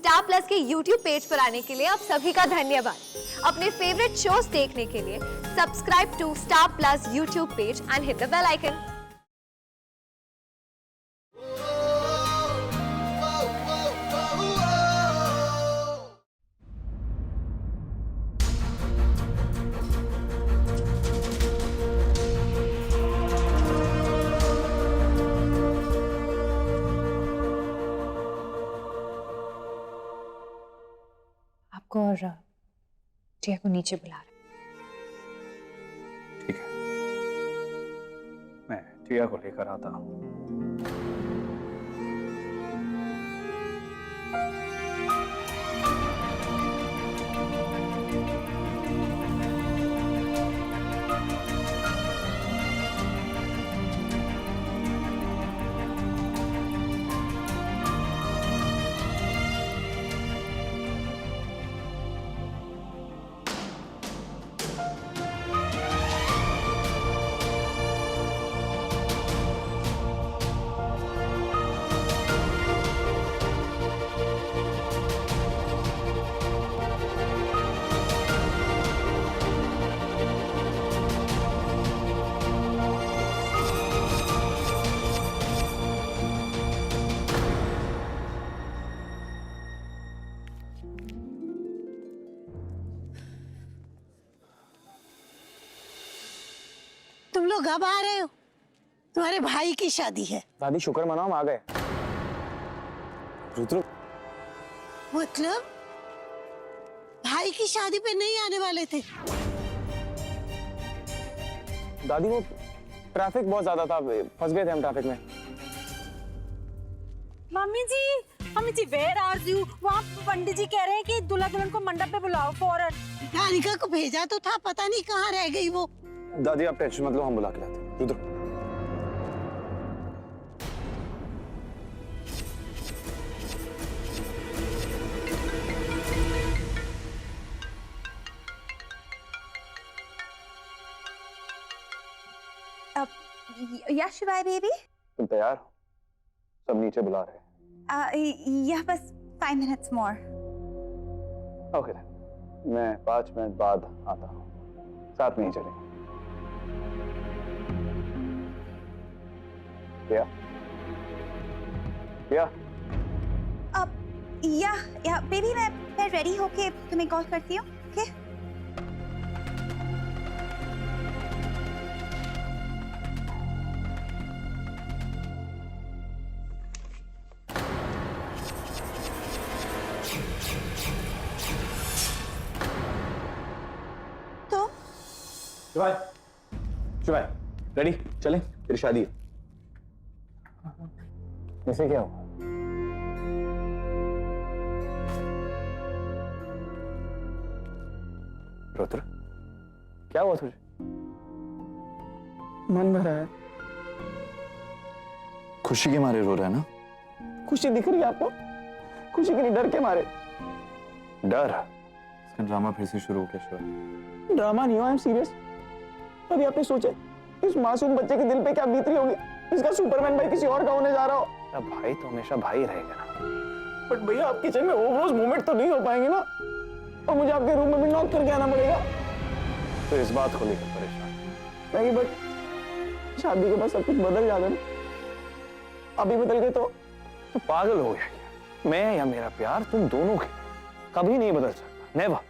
Star plus के YouTube page पर आने के लिए आप सभी का धन्यवाद। अपने फेवरेट शोज देखने के लिए subscribe to Star Plus YouTube page and hit the bell icon. आपको और टिया को नीचे बुला रहे। ठीक है, मैं टिया को लेकर आता हूँ। तुम लोग अब आ रहे हो? तुम्हारे भाई की शादी है। दादी शुक्र मनाओ हम आ गए। रुद्र मतलब भाई की शादी पे नहीं आने वाले थे? दादी वो ट्रैफिक बहुत ज्यादा था, फंस गए थे हम ट्रैफिक में। Mummy ji where are you? वहाँ पंडित जी कह रहे हैं कि दूल्हा दुल्हन को मंडप पे बुलाओ फौरन। रानिका को भेजा तो था, पता नहीं कहाँ रह गई वो। दादी आप टेंशन मत लो, हम बुला के लाते हैं। रुद्र यस शिवाय बेबी, तुम तैयार हो? सब नीचे बुला रहे हैं। यह बस 5 minutes more। ओके, मैं 5 मिनट बाद आता हूँ, साथ में ही चलेंगे। या बेबी मैं रेडी होके तुम्हें कॉल करती हूँ। ओके तो शिवाय रेडी, चलें, तेरी शादी है। इसे क्या हुआ? रुद्र क्या हुआ तुझे? मन भरा है। खुशी के मारे रो रहा है ना? खुशी दिख रही है आपको? खुशी के नहीं, डर के मारे। डर? इसका ड्रामा फिर से शुरू हो गया शिवाय। ड्रामा नहीं हो, आई एम सीरियस। अभी आपने सोचे इस मासूम बच्चे के दिल पे क्या बीत रही होगी? इसका सुपरमैन भाई किसी और का होने जा रहा हो। भाई तो हमेशा भाई रहेगा ना। बट भैया आप किचन में रोज मूवमेंट तो नहीं हो पाएंगे ना, और मुझे आपके रूम में भी नॉक करके आना पड़ेगा। तो इस बात को लेकर परेशान नहीं, बट शादी के बाद सब कुछ बदल जाता है ना। अभी बदल गए तो पागल हो गया क्या? मैं या मेरा प्यार तुम दोनों के कभी नहीं बदल सकता। Never,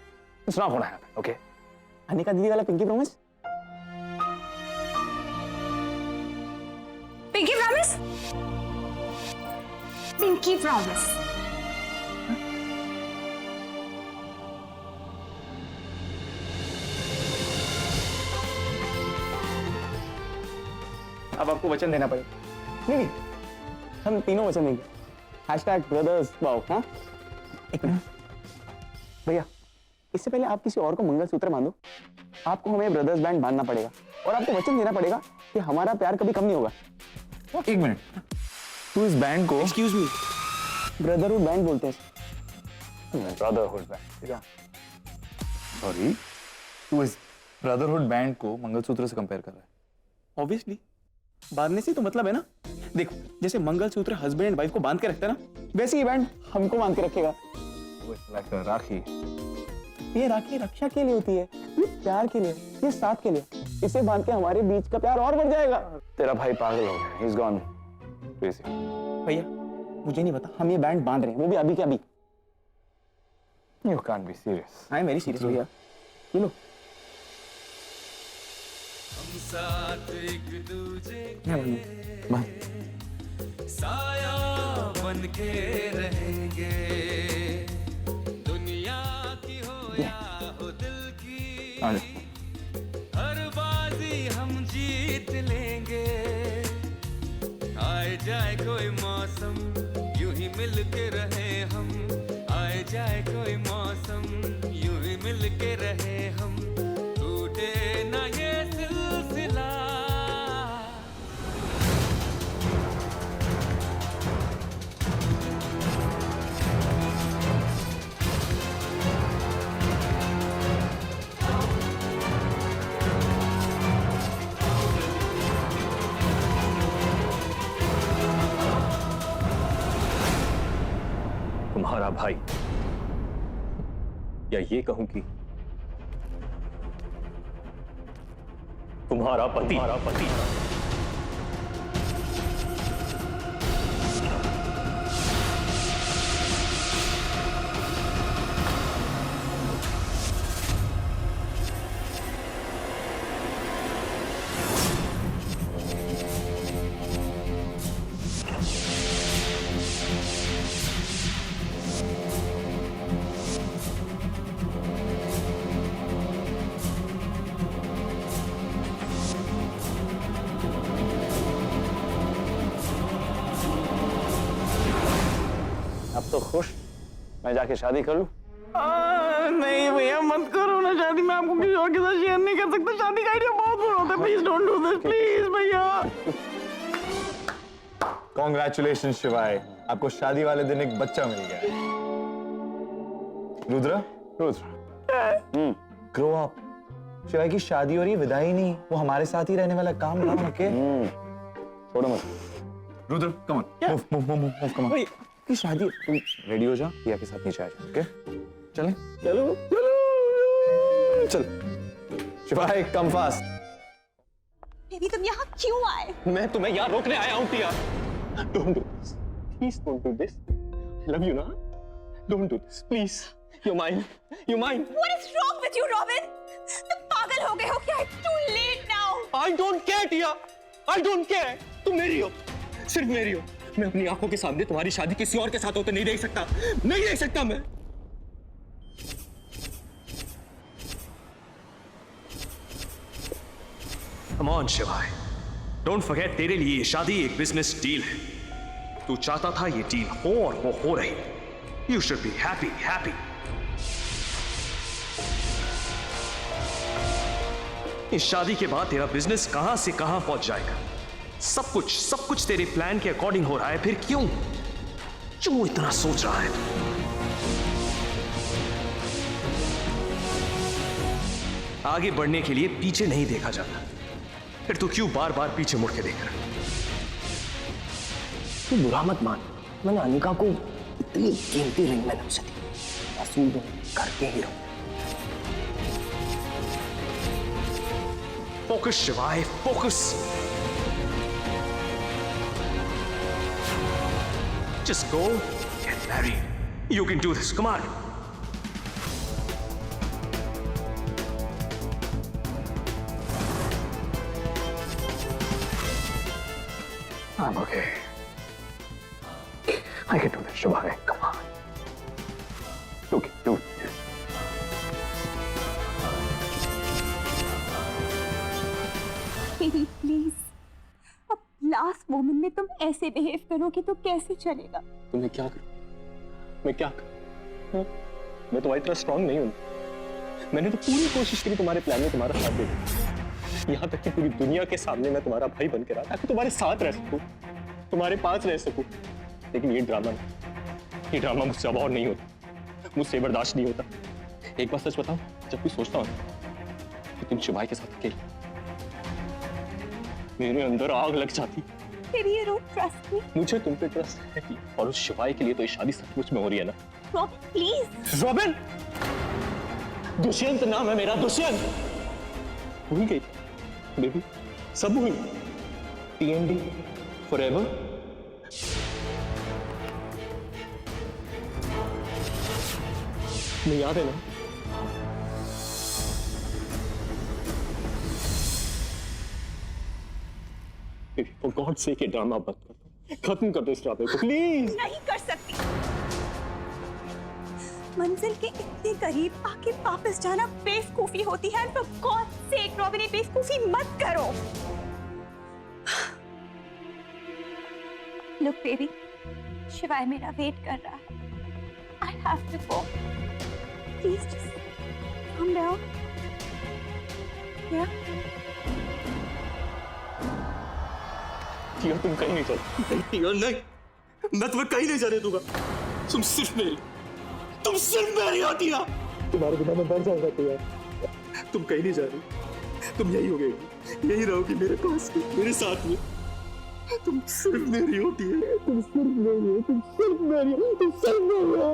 it's not gonna happen. Okay, Anika दीदी वाला pinky promise. Pinky promise? Pinky promise. अब आपको वचन देना पड़ेगा। नहीं, हम तीनों वचन देंगे। #brothers wow. हाँ, एक मिनट भैया, इससे पहले आप किसी और को मंगलसूत्र बांधो, आपको हमें ब्रदर्स बैंड बांधना पड़ेगा और आपको वचन देना पड़ेगा कि हमारा प्यार कभी कम नहीं होगा। एक मिनट, तू इस बैंड को एक्सक्यूज मी, ब्रदरहुड बैंड बोलते हैं। Brotherhood band? क्या? सॉरी, तू इस ब्रदरहुड बैंड को मंगलसूत्र से कंपेयर कर रहा है? ऑब्वियसली, बांधने से तो मतलब है ना। देखो, जैसे मंगलसूत्र हस्बैंड एंड वाइफ को बांध के रखता है ना, वैसे ये बैंड हमको बांध के रखेगा। वो लाइक राखी। ये राखी रक्षा के लिए होती है, ये प्यार के लिए, ये साथ के लिए। इसे बांध के हमारे बीच का प्यार और बढ़ जाएगा। तेरा भाई पागल हो गया, he's gone crazy। भैया मुझे नहीं पता, हम ये बैंड बांध रहे हैं, वो भी अभी के अभी। You can't be serious। I am very serious भैया। ये लो। क्या बनूं? साया बन के रहेंगे, दुनिया की हो या हो दिल की, हर बाजी हम जीत लेंगे। आए जाए कोई मौसम यूं ही मिल के रहे हम, आए जाए कोई मौसम यूं ही मिल के रहे हम, टूटे ना ये सिलसिला। तुम्हारा भाई, या ये कहूं कि तुम्हारा पति। अब तो खुश, मैं जाके शादी कर लूं? नहीं भैया मत करो ना शादी, मैं आपको किसी और के साथ शेयर नहीं कर सकता। शादी का आइडिया बहुत बुरा होता है, please don't do this please भैया। कॉन्ग्रेचुलेशन शिवाय, आपको शादी वाले दिन एक बच्चा मिल गया। Rudra, grow up. शिवाय की शादी हो रही, विदाई नहीं, वो हमारे साथ ही रहने वाला। काम ना ओके। छोड़ो मत। Rudra come on, move come on. की शादी तुम रेडी हो जा, पिया के साथ नीचे आ जा। ओके चलें? चलो चल शिवाय कम फास्ट। बेबी तुम यहाँ क्यों आए? मैं तुम्हें यहाँ रोकने आया हूँ पिया। Don't do this. Please don't do this. I love you ना? Don't do this. Please. You're mine. You're mine. What is wrong with you, Robin? तुम पागल हो गए हो क्या? It's too late now. I don't care Tiya. I don't care. तुम मेरी हो, सिर्फ मेरी हो। मैं अपनी आंखों के सामने तुम्हारी शादी किसी और के साथ होते नहीं देख सकता, नहीं देख सकता मैं। Come on शिवाय, डोंट फॉरगेट तेरे लिए ये शादी एक बिजनेस डील है। तू चाहता था ये डील हो और वो हो रही। You should be happy. इस शादी के बाद तेरा बिजनेस कहां से कहां पहुंच जाएगा। सब कुछ तेरे प्लान के अकॉर्डिंग हो रहा है, फिर क्यों इतना सोच रहा है? आगे बढ़ने के लिए पीछे नहीं देखा जाता, फिर तू क्यों बार बार पीछे मुड़ के देख रहा है? तू बुरा मत मान, मैंने अनिका को इतनी कीमती रिंग मैंने उसे दी, वसूल करके ही रहूं। फोकस शिवाय, focus. Just go, get married. You can do this. Come on. I'm okay. I can do this, Shubhai. Come on. You can do this. Baby please, अब लास्ट मोमेंट में तुम ऐसे बिहेव करोगे तो कैसे चलेगा? तो मैं क्या करूं? मैं क्या करूं? मैं तुम्हारी तरह स्ट्रांग नहीं हूं। मैंने तो पूरी कोशिश करी तुम्हारे प्लान में तुम्हारा साथ देने, यहाँ तक कि पूरी दुनिया के सामने मैं तुम्हारा भाई बन के रहा ताकि तुम्हारे साथ रह सकूं, तुम्हारे पास रह सकूं। लेकिन ये ड्रामा मुझसे अब और नहीं होता, मुझसे बर्दाश्त नहीं होता। एक बात सच बताऊं, जब भी सोचता हूं कि तुम शिवाय के साथ अकेले, मेरे अंदर आग लग जाती। Baby you don't trust me. मुझे तुम पे ट्रस्ट है और उस शिवाय के लिए तो ये शादी सचमुच में हो रही है ना। Robin please. रॉबिन, दुष्यंत नाम है मेरा, दुष्यंत। भूल गई बेबी, सब भूल गई। TND forever। मैं याद है ना? बेबी फॉर गॉड सेक ये ड्रामा बंद कर दो, खत्म कर दो इस ड्रामे को प्लीज। नहीं कर सकती। मंजिल के इतने करीब आके वापस जाना बेवकूफी होती है। फॉर गॉड सेक रॉबिन, ये बेवकूफी मत करो। लुक बेबी, शिवाय मेरा वेट कर रहा है। I have to go. Please just come down. या टिया तुम कहीं नहीं चलो। टिया नहीं, मैं तुम्हें कहीं नहीं जाने दूंगा। तुम सिर्फ मेरी हो टिया। तुम्हारे बिना मैं मर जाऊंगा टिया। तुम कहीं नहीं जा रही, तुम यही हो गई, यही रहोगी मेरे पास में, मेरे साथ में। तुम सिर्फ मेरी हो टिया, तुम सिर्फ मेरी हो, तुम सिर्फ मेरी हो, तुम सिर्फ मेरी हो।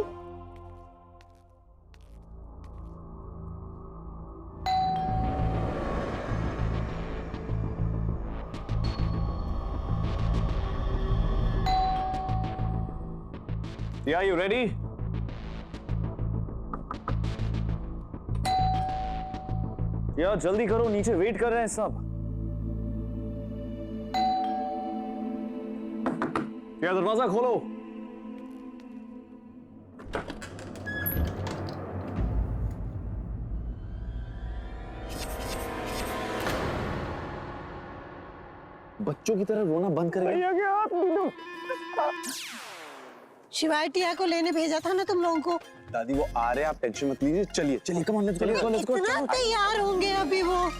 Yeah, you ready? यार जल्दी करो, नीचे वेट कर रहे हैं सब। यार दरवाजा खोलो। बच्चों की तरह रोना बंद करेगा। शिवाय टिया को लेने भेजा था ना तुम लोगों को। दादी वो आ रहे हैं, आप टेंशन मत लीजिए। चलिए चलिए, come on let's go, let's go. इतना तैयार होंगे अभी वो।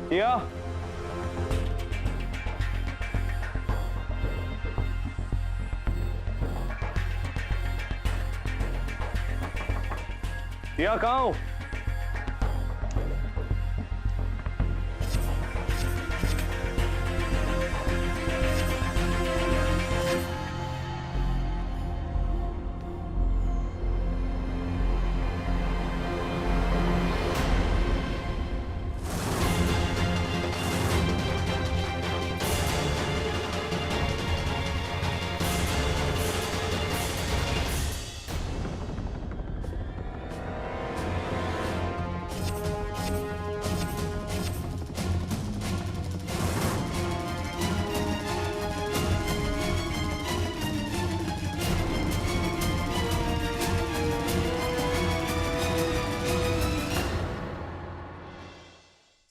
टिया, टिया कहाँ हो?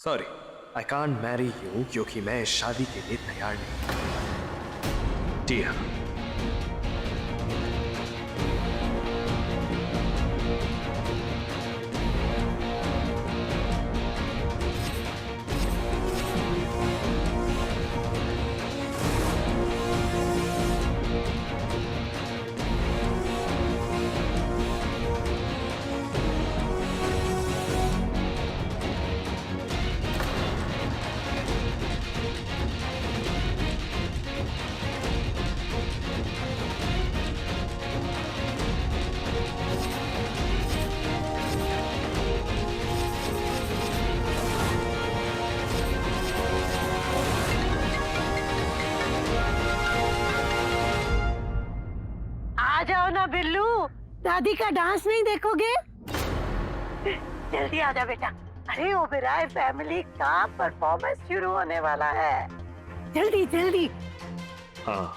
Sorry, I can't marry you क्योंकि मैं इस शादी के लिए तैयार नहीं। टिया, आ जाओ ना बिल्लू, दादी का डांस नहीं देखोगे? जल्दी आ जा बेटा। अरे ओबेरॉय फैमिली का परफॉर्मेंस शुरू होने वाला है। जल्दी जल्दी। हाँ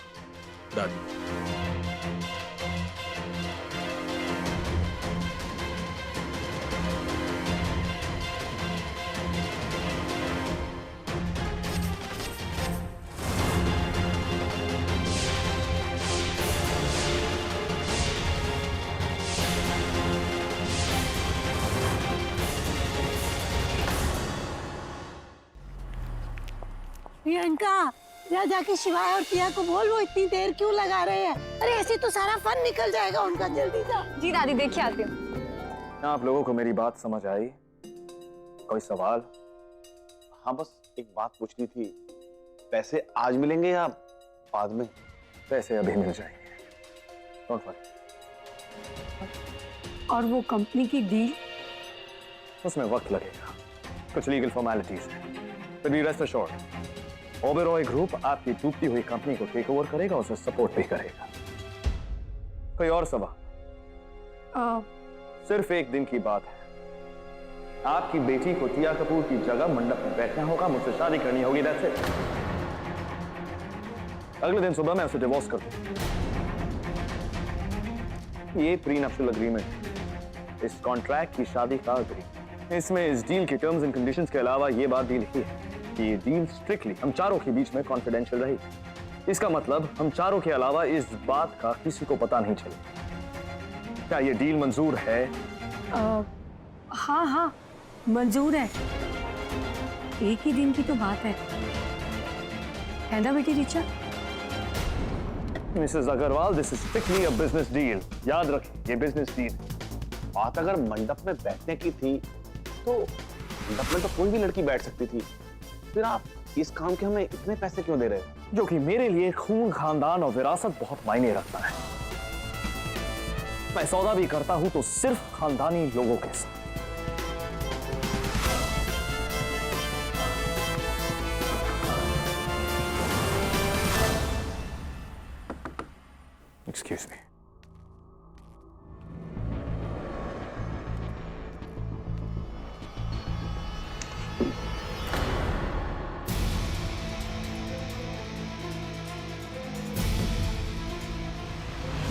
दादी। प्रियंका, जा जाके शिवाय और पिया को बोल, वो इतनी देर क्यों लगा रहे हैं? अरे ऐसे तो सारा फन निकल जाएगा उनका, जल्दी जा। जी दादी, देखिए आती हूँ। आप लोगों को मेरी बात समझ आई? कोई सवाल? हाँ बस एक बात पूछनी थी, पैसे आज मिलेंगे या बाद में? पैसे अभी मिल जाएंगे, डोंट वरी। और वो कंपनी की डील? उसमें वक्त लगेगा, कुछ लीगल फॉर्मेलिटीज है, फिर भी रेस्ट एश्योर्ड ओबेरॉय ग्रुप आपकी डूबती हुई कंपनी को टेक ओवर करेगा, उसे सपोर्ट भी करेगा। कोई और सवाल? सिर्फ एक दिन की बात है, आपकी बेटी को टिया कपूर की जगह मंडप में बैठना होगा, मुझसे शादी करनी होगी, दैट्स इट। अगले दिन सुबह मैं उसे डिवोर्स कर दूं। ये प्रीनप्शुअल एग्रीमेंट, इस कॉन्ट्रैक्ट की शादी का एग्रीमेंट, इसमें इस डील के टर्म्स एंड कंडीशंस के अलावा ये बात भी लिखी है कि ये डील स्ट्रिक्टली हम चारों के बीच में कॉन्फिडेंशियल रहेगी। इसका मतलब हम चारों के अलावा इस बात का किसी को पता नहीं चलेगा। क्या ये डील मंजूर है? हाँ हाँ मंजूर है, एक ही दिन की तो बात है ना बेटी Richa? Mrs Agarwal, this is strictly a business deal, याद रखें ये बिजनेस डील। बात अगर मंडप में बैठने की थी तो मंडप में तो कोई भी लड़की बैठ सकती थी, फिर आप इस काम के हमें इतने पैसे क्यों दे रहे हो? जो कि मेरे लिए खून, खानदान और विरासत बहुत मायने रखता है। मैं सौदा भी करता हूं तो सिर्फ खानदानी लोगों के साथ। Excuse me.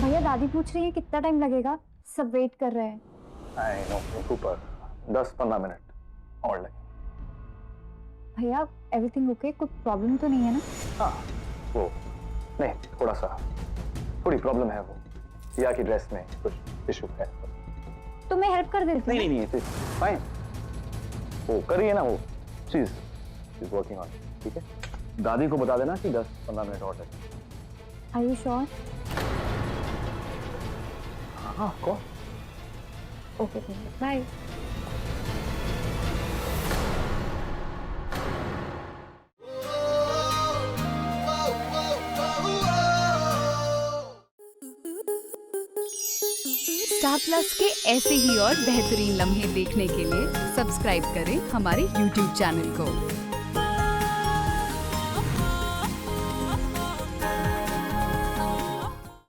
भैया दादी पूछ रही है कितना टाइम लगेगा, सब वेट कर रहे हैं। आई नो ऊपर 10-15 मिनट और लगे। भैया एवरीथिंग ओके, कुछ प्रॉब्लम तो नहीं है ना? हाँ वो नहीं, थोड़ी प्रॉब्लम है, वो सिया की ड्रेस में कुछ इशू है। तो मैं हेल्प कर देती हूँ। नहीं फाइन, वो करिए ना, वो चीज वर्किंग ऑन, ठीक है? दादी को बता देना कि 10-15 मिनट और लगे। Are you sure? हाँ कौन? Okay bye. स्टार प्लस के ऐसे ही और बेहतरीन लम्हे देखने के लिए सब्सक्राइब करें हमारे YouTube चैनल को।